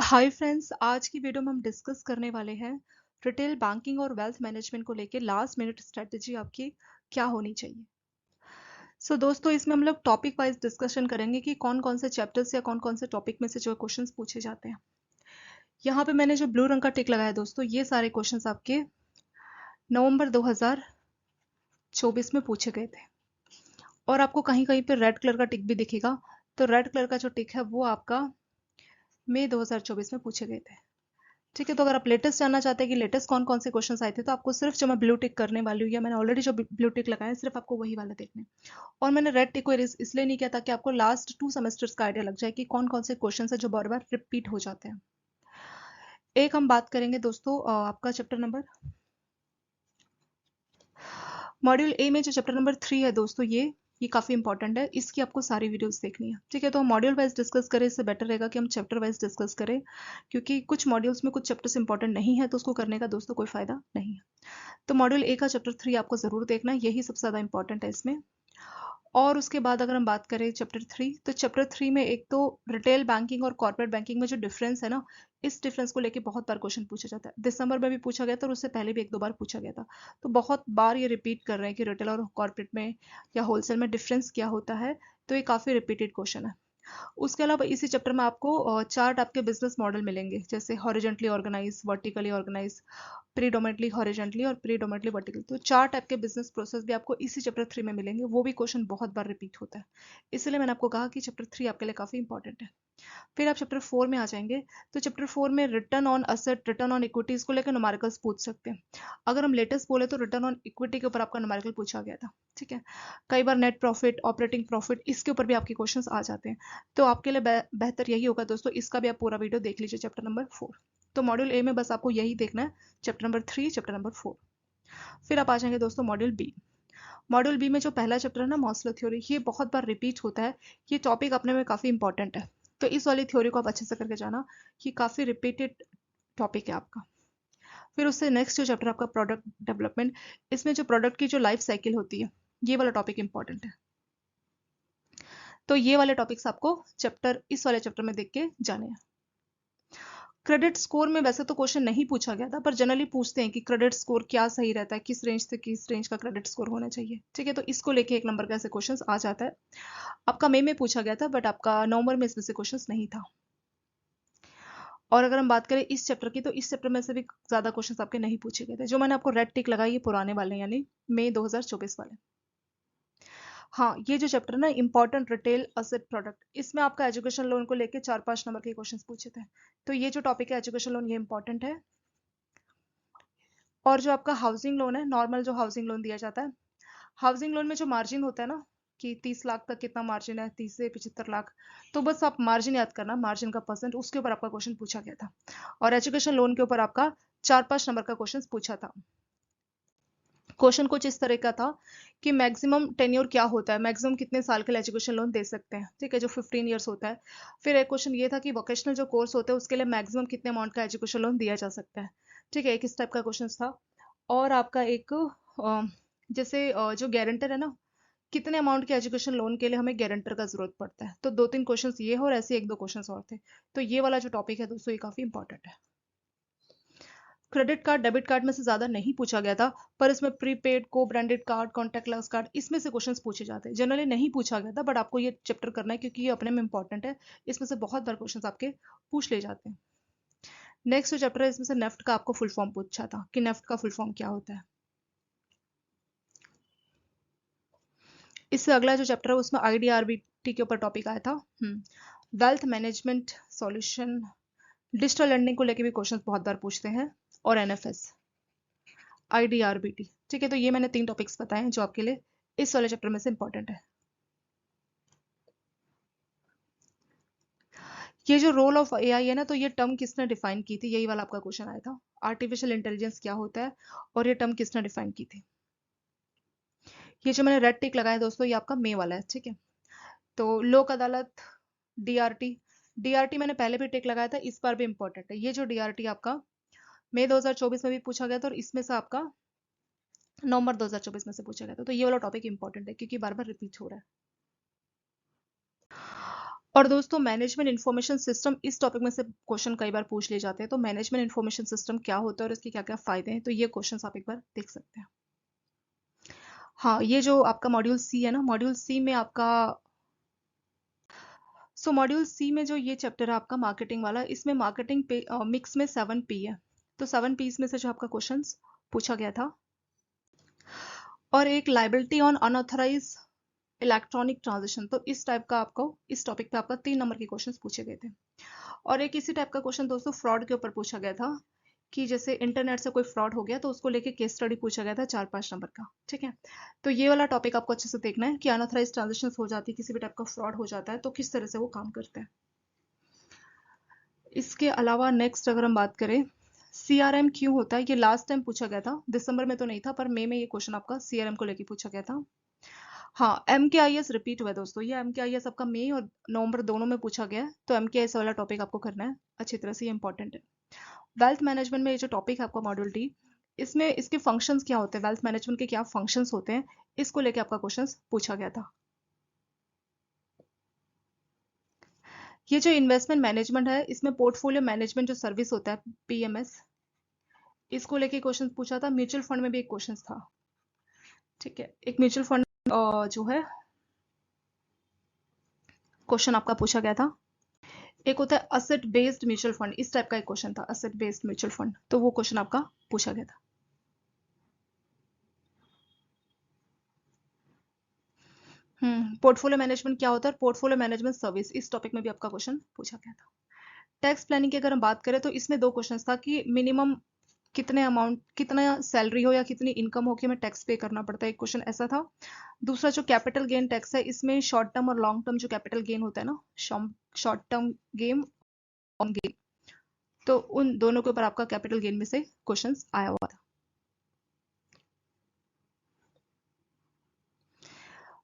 Hi friends, आज की video में हम डिस्कस करने वाले हैं रिटेल बैंकिंग और वेल्थ मैनेजमेंट को लेके लास्ट मिनट स्ट्रेटजी आपकी क्या होनी चाहिए। दोस्तों, इसमें हम लोग टॉपिक वाइज डिस्कशन करेंगे कि कौन कौन से चैप्टर्स या कौन कौन से टॉपिक में से जो क्वेश्चंस पूछे जाते हैं। यहाँ पे मैंने जो ब्लू रंग का टिक लगाया दोस्तों, ये सारे क्वेश्चंस आपके नवंबर 2024 में पूछे गए थे। और आपको कहीं कहीं पे रेड कलर का टिक भी दिखेगा, तो रेड कलर का जो टिक है वो आपका मई 2024 में पूछे गए थे। ठीक है, तो अगर आप लेटेस्ट जानना चाहते हैं कि लेटेस्ट कौन कौन से क्वेश्चंस आए थे, तो आपको सिर्फ जो मैं ब्लू टिक करने वाली हूँ या मैंने ऑलरेडी जो ब्लू टिक लगाया है, सिर्फ आपको वही वाला देखना है। और मैंने रेड टिक को इसलिए नहीं किया ताकि आपको लास्ट 2 सेमेस्टर्स का आइडिया लग जाए कि कौन कौन से क्वेश्चंस है जो बार बार रिपीट हो जाते हैं। एक हम बात करेंगे दोस्तों, आपका चैप्टर नंबर मॉड्यूल ए में जो चैप्टर नंबर 3 है दोस्तों, ये काफ़ी इंपॉर्टेंट है। इसकी आपको सारी वीडियोस देखनी है। ठीक है, तो हम मॉड्यूल वाइज डिस्कस करें, इससे बेटर रहेगा कि हम चैप्टर वाइज डिस्कस करें, क्योंकि कुछ मॉड्यूल्स में कुछ चैप्टर्स इंपॉर्टेंट नहीं है, तो उसको करने का दोस्तों कोई फायदा नहीं है। तो मॉड्यूल ए का चैप्टर 3 आपको ज़रूर देखना है, यही सबसे ज़्यादा इंपॉर्टेंट है इसमें। और उसके बाद अगर हम बात करें चैप्टर 3, तो चैप्टर 3 में एक तो रिटेल बैंकिंग और कॉर्पोरेट बैंकिंग में जो डिफरेंस है ना, इस डिफरेंस को लेके बहुत बार क्वेश्चन पूछा जाता है। दिसंबर में भी पूछा गया था और उससे पहले भी एक दो बार पूछा गया था। तो बहुत बार ये रिपीट कर रहे हैं कि रिटेल और कॉर्पोरेट में या होलसेल में डिफरेंस क्या होता है। तो ये काफ़ी रिपीटेड क्वेश्चन है। उसके अलावा इसी चैप्टर में आपको चार्ट आपके बिजनेस मॉडल मिलेंगे, जैसे horizontally organise, vertically organise, predominantly horizontally और प्रीडोमिनेटली वर्टिकल। तो चार टाइप के बिजनेस प्रोसेस भी आपको इसी चैप्टर 3 में मिलेंगे। वो भी क्वेश्चन बहुत बार रिपीट होता है, इसलिए मैंने आपको कहा कि चैप्टर 3 आपके लिए काफी इंपॉर्टेंट है। फिर आप चैप्टर 4 में आ जाएंगे, तो चैप्टर 4 में return on asset, return on equity, इसको लेकर न्यूमेरिकल्स पूछ सकते हैं। अगर हम लेटेस्ट बोले तो रिटर्न ऑन इक्विटी के ऊपर आपका न्यूमेरिकल पूछा गया था। ठीक है, कई बार नेट प्रॉफिट, ऑपरेटिंग प्रॉफिट, इसके ऊपर भी आपके क्वेश्चंस आ जाते हैं। तो आपके लिए बेहतर यही होगा दोस्तों, इसका भी आप पूरा वीडियो देख लीजिए चैप्टर नंबर 4। तो मॉड्यूल ए में बस आपको यही देखना है, चैप्टर नंबर 3, चैप्टर नंबर 4। फिर आप आ जाएंगे दोस्तों मॉड्यूल बी। मॉड्यूल बी में जो पहला चैप्टर है ना, मॉस्लो थ्योरी, ये बहुत बार रिपीट होता है। ये टॉपिक अपने में काफी इंपॉर्टेंट है, तो इस वाली थ्योरी को आप अच्छे से करके जाना। ये काफी रिपीटेड टॉपिक है आपका। फिर उससे नेक्स्ट जो चैप्टर आपका प्रोडक्ट डेवलपमेंट, इसमें जो प्रोडक्ट की जो लाइफ साइकिल होती है, ये वाला टॉपिक इंपॉर्टेंट है। तो ये वाले टॉपिक्स आपको इस वाले चैप्टर में देख के जाने हैं। क्रेडिट स्कोर में वैसे तो क्वेश्चन नहीं पूछा गया था, पर जनरली पूछते हैं कि क्रेडिट स्कोर क्या सही रहता है, किस रेंज से किस रेंज का क्रेडिट स्कोर होना चाहिए। ठीक है, तो इसको लेके 1 नंबर का ऐसे क्वेश्चंस आ जाता है। आपका मई में पूछा गया था, बट आपका नवंबर में इसमें से क्वेश्चंस नहीं था। और अगर हम बात करें इस चैप्टर की, तो इस चैप्टर में से भी ज्यादा क्वेश्चंस आपके नहीं पूछे गए थे। जो मैंने आपको रेड टिक लगाई, ये पुराने वाले हैं, यानी मई 2024 वाले। हाँ, ये जो चैप्टर है ना, इंपॉर्टेंट रिटेल असेट प्रोडक्ट, इसमें आपका एजुकेशन लोन को लेके 4-5 नंबर के क्वेश्चंस पूछे थे। तो ये जो टॉपिक है एजुकेशन लोन, ये इंपॉर्टेंट है। और जो आपका हाउसिंग लोन है, नॉर्मल जो हाउसिंग लोन दिया जाता है, हाउसिंग लोन में जो मार्जिन होता है ना, कि 30 लाख तक कितना मार्जिन है, 30 से 75 लाख, तो बस आप मार्जिन याद करना, मार्जिन का परसेंट, उसके ऊपर आपका क्वेश्चन पूछा गया था। और एजुकेशन लोन के ऊपर आपका 4-5 नंबर का क्वेश्चन पूछा था। क्वेश्चन कुछ इस तरह का था कि मैक्सिमम टेन्योर क्या होता है, मैक्सिमम कितने साल के लिए एजुकेशन लोन दे सकते हैं। ठीक है, जो 15 ईयर्स होता है। फिर एक क्वेश्चन ये था कि वोकेशनल जो कोर्स होते हैं उसके लिए मैक्सिमम कितने अमाउंट का एजुकेशन लोन दिया जा सकता है। ठीक है, एक इस टाइप का क्वेश्चन था। और आपका एक जैसे जो गारंटर है ना, कितने अमाउंट के एजुकेशन लोन के लिए हमें गारंटर का जरूरत पड़ता है। तो 2-3 क्वेश्चंस ये हो, और ऐसे 1-2 क्वेश्चंस और थे। तो ये वाला जो टॉपिक है दोस्तों, ये काफी इंपॉर्टेंट है। क्रेडिट कार्ड डेबिट कार्ड में से ज्यादा नहीं पूछा गया था, पर इसमें प्रीपेड, को ब्रांडेड कार्ड, कॉन्टैक्टलेस कार्ड, इसमें से क्वेश्चंस पूछे जाते हैं। जनरली नहीं पूछा गया था, बट आपको ये चैप्टर करना है क्योंकि ये अपने में इंपॉर्टेंट है। इसमें से बहुत बार क्वेश्चंस आपके पूछ ले जाते हैं। नेक्स्ट जो चैप्टर है, इसमें से नेफ्ट का आपको फुल फॉर्म पूछा था कि नेफ्ट का फुल फॉर्म क्या होता है। इससे अगला जो चैप्टर है उसमें आईडीआरबीटी के ऊपर टॉपिक आया था। Wealth management solution, digital learning को लेके भी क्वेश्चंस बहुत बार पूछते हैं। और एनएफएस, आईडीआरबीटी। ठीक है, तो ये मैंने 3 टॉपिक्स बताए हैं जो आपके लिए इस वाले चैप्टर में से इंपॉर्टेंट है। ये जो रोल ऑफ एआई है ना, तो ये टर्म किसने डिफाइन की थी, यही वाला आपका क्वेश्चन आया था। आर्टिफिशियल इंटेलिजेंस क्या होता है और ये टर्म किसने डिफाइन की थी। ये जो मैंने रेड टिक लगाया दोस्तों, ये आपका मे वाला है। ठीक है, तो लोक अदालत, डीआरटी। डीआरटी मैंने पहले भी टिक लगाया था, इस बार भी इंपॉर्टेंट है। ये जो डीआरटी आपका मई 2024 में भी पूछा गया था, और इसमें से आपका नवंबर 2024 में से पूछा गया था। तो ये वाला टॉपिक इंपॉर्टेंट है क्योंकि बार बार रिपीट हो रहा है। और दोस्तों मैनेजमेंट इन्फॉर्मेशन सिस्टम, इस टॉपिक में से क्वेश्चन कई बार पूछ लिए जाते हैं, तो मैनेजमेंट इन्फॉर्मेशन सिस्टम क्या होता है और इसके क्या क्या फायदे हैं, तो ये क्वेश्चंस आप एक बार देख सकते हैं। हाँ, ये जो आपका मॉड्यूल सी है ना, मॉड्यूल सी में आपका, मॉड्यूल सी में जो ये चैप्टर है आपका मार्केटिंग वाला, इसमें मार्केटिंग पे मिक्स में 7P है। तो 7Ps में से जो आपका क्वेश्चंस पूछा गया था, और एक liability on unauthorised electronic transaction, तो इस टाइप का आपको, इस टॉपिक पे आपका 3 नंबर के क्वेश्चंस पूछे गए थे। और एक इसी टाइप का क्वेश्चन दोस्तों फ्रॉड के ऊपर पूछा गया था, कि जैसे इंटरनेट से कोई फ्रॉड हो गया तो उसको लेके केस स्टडी पूछा गया था 4-5 नंबर का। ठीक है, तो ये वाला टॉपिक आपको अच्छे से देखना है कि अनऑथराइज ट्रांजेक्शन हो जाती है, किसी भी टाइप का फ्रॉड हो जाता है तो किस तरह से वो काम करते हैं। इसके अलावा नेक्स्ट अगर हम बात करें, CRM क्यों होता है, ये लास्ट टाइम पूछा गया था, दिसंबर में तो नहीं था पर मई में ये क्वेश्चन आपका CRM को लेके पूछा गया था। हाँ, MKIS रिपीट हुआ है दोस्तों, ये MKIS आपका मई और नवंबर दोनों में पूछा गया है, तो MKIS वाला टॉपिक आपको करना है अच्छी तरह से, ये इंपॉर्टेंट है। वेल्थ मैनेजमेंट में ये जो टॉपिक है आपका मॉड्यूल डी, इसमें इसके फंक्शंस क्या होते हैं, वेल्थ मैनेजमेंट के क्या फंक्शंस होते हैं, इसको लेके आपका क्वेश्चंस पूछा गया था। ये जो इन्वेस्टमेंट मैनेजमेंट है, इसमें पोर्टफोलियो मैनेजमेंट जो सर्विस होता है PMS, इसको लेके क्वेश्चन पूछा था। म्यूचुअल फंड में भी एक क्वेश्चन था। ठीक है, एक म्यूचुअल फंड जो है क्वेश्चन आपका पूछा गया था। एक होता है असेट बेस्ड म्यूचुअल फंड, इस टाइप का एक क्वेश्चन था, असेट बेस्ड म्यूचुअल फंड, तो वो क्वेश्चन आपका पूछा गया था। पोर्टफोलियो मैनेजमेंट क्या होता है, पोर्टफोलियो मैनेजमेंट सर्विस, इस टॉपिक में भी आपका क्वेश्चन पूछा गया था। टैक्स प्लानिंग की अगर हम बात करें तो इसमें 2 क्वेश्चन था कि मिनिमम कितने अमाउंट, कितना सैलरी हो या कितनी इनकम हो कि हमें टैक्स पे करना पड़ता है, एक क्वेश्चन ऐसा था। दूसरा जो कैपिटल गेन टैक्स है, इसमें शॉर्ट टर्म और लॉन्ग टर्म जो कैपिटल गेन होता है ना, short term game long gain, तो उन दोनों के ऊपर आपका कैपिटल गेन में से क्वेश्चंस आया हुआ था।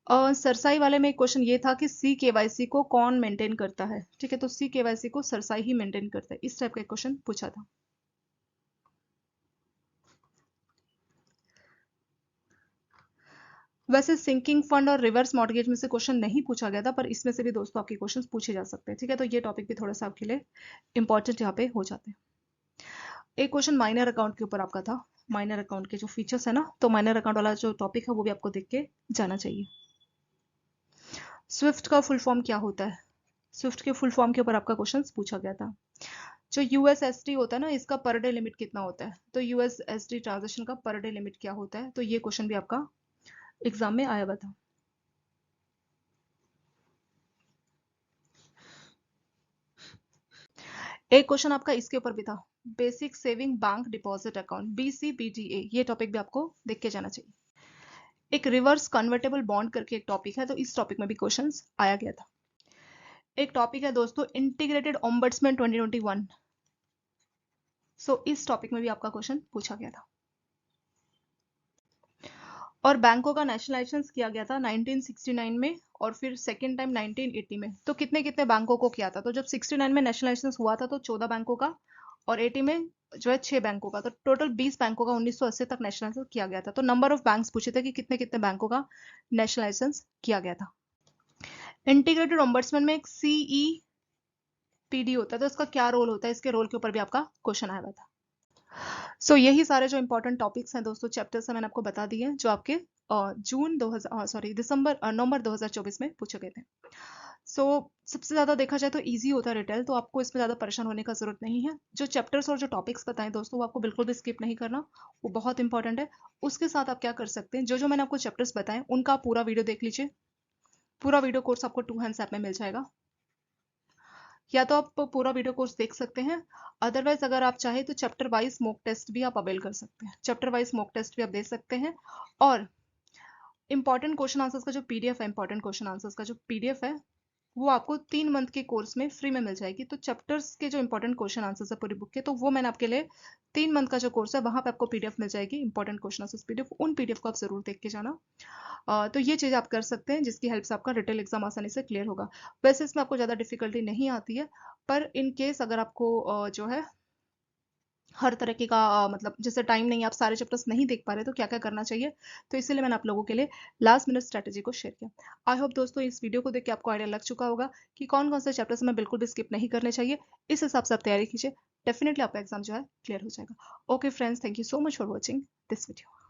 और सरसाई वाले में एक क्वेश्चन ये था कि CKYC को कौन मेंटेन करता है। ठीक है, तो CKYC को सरसाई ही मेंटेन करता है, इस टाइप का एक क्वेश्चन पूछा था। वैसे सिंकिंग फंड और रिवर्स मॉर्गेज में से क्वेश्चन नहीं पूछा गया था, पर इसमें से भी दोस्तों आपके क्वेश्चंस पूछे जा सकते हैं। ठीक है, तो ये टॉपिक भी थोड़ा सा आपके लिए इंपॉर्टेंट यहाँ पे हो जाते हैं। एक क्वेश्चन माइनर अकाउंट के ऊपर आपका था, माइनर अकाउंट के जो फीचर्स है ना, तो माइनर अकाउंट वाला जो टॉपिक है वो भी आपको देख के जाना चाहिए। स्विफ्ट का फुल फॉर्म क्या होता है, स्विफ्ट के फुल फॉर्म के ऊपर आपका क्वेश्चन पूछा गया था। जो USSD होता है ना, इसका पर डे लिमिट कितना होता है, तो USSD ट्रांजेक्शन का पर डे लिमिट क्या होता है, तो ये क्वेश्चन भी आपका एग्जाम में आया हुआ था। एक क्वेश्चन आपका इसके ऊपर भी था, basic saving bank deposit account BCBDA, ये टॉपिक भी आपको देख के जाना चाहिए। एक रिवर्स कन्वर्टेबल बॉन्ड करके एक टॉपिक है, तो इस टॉपिक में भी क्वेश्चंस आया गया था। एक टॉपिक है दोस्तों इंटीग्रेटेड ओम्बड्समैन 2021, इस टॉपिक में भी आपका क्वेश्चन पूछा गया था। और बैंकों का नेशनलाइजेशन किया गया था 1969 में, और फिर सेकेंड टाइम 1980 में। तो कितने कितने बैंकों को किया था, तो जब 69 में नेशनलाइजेशन हुआ था तो 14 बैंकों का, और 80 में जो है 6 बैंकों का, तो टोटल 20 बैंकों का 1980 तक नेशनलाइजेशन किया गया था। तो नंबर ऑफ बैंक्स पूछे थे कि कितने कितने बैंकों का नेशनलाइजेशन किया गया था। इंटीग्रेटेड ओम्बड्समैन में एक CEPD होता है, तो इसका क्या रोल होता है, इसके रोल के ऊपर भी आपका क्वेश्चन आया हुआ था। यही सारे जो इंपॉर्टेंट टॉपिक्स हैं दोस्तों, चैप्टर्स हैं, मैंने आपको बता दिए हैं, जो आपके नवंबर 2024 में पूछे गए थे। सबसे ज्यादा देखा जाए तो इजी होता है रिटेल, तो आपको इसमें ज्यादा परेशान होने का जरूरत नहीं है। जो चैप्टर्स और जो टॉपिक्स बताएं दोस्तों, वो आपको बिल्कुल भी स्किप नहीं करना, वो बहुत इंपॉर्टेंट है। उसके साथ आप क्या कर सकते हैं, जो जो मैंने आपको चैप्टर्स बताए उनका पूरा वीडियो देख लीजिए। पूरा वीडियो कोर्स आपको 2 हैंड्स ऐप में मिल जाएगा, या तो आप पूरा वीडियो कोर्स देख सकते हैं, अदरवाइज अगर आप चाहे तो चैप्टर वाइज मॉक टेस्ट भी आप अवेल कर सकते हैं, चैप्टर वाइज मॉक टेस्ट भी आप दे सकते हैं। और इंपॉर्टेंट क्वेश्चन आंसर्स का जो PDF है, इंपॉर्टेंट क्वेश्चन आंसर्स का जो PDF है, वो आपको 3 मंथ के कोर्स में फ्री में मिल जाएगी। तो चैप्टर्स के जो इंपॉर्टेंट क्वेश्चन आंसर्स है पूरी बुक के, तो वो मैंने आपके लिए 3 मंथ का जो कोर्स है वहां पे आपको PDF मिल जाएगी, इंपॉर्टेंट क्वेश्चन आंसर्स PDF, उन PDF को आप जरूर देख के जाना। तो ये चीज आप कर सकते हैं, जिसकी हेल्प से आपका रिटेल एग्जाम आसानी से क्लियर होगा। वैसे इसमें आपको ज्यादा डिफिकल्टी नहीं आती है, पर इन केस अगर आपको जो है हर तरीके का मतलब जैसे टाइम नहीं है, आप सारे चैप्टर्स नहीं देख पा रहे तो क्या क्या करना चाहिए, तो इसीलिए मैंने आप लोगों के लिए लास्ट मिनट स्ट्रैटेजी को शेयर किया। आई होप दोस्तों इस वीडियो को देख के आपको आइडिया लग चुका होगा कि कौन कौन से चैप्टर्स में बिल्कुल भी स्किप नहीं करने चाहिए। इस हिसाब से आप तैयारी कीजिए, डेफिनेटली आपका एग्जाम जो है क्लियर हो जाएगा। Okay friends, thank you so much for watching this video.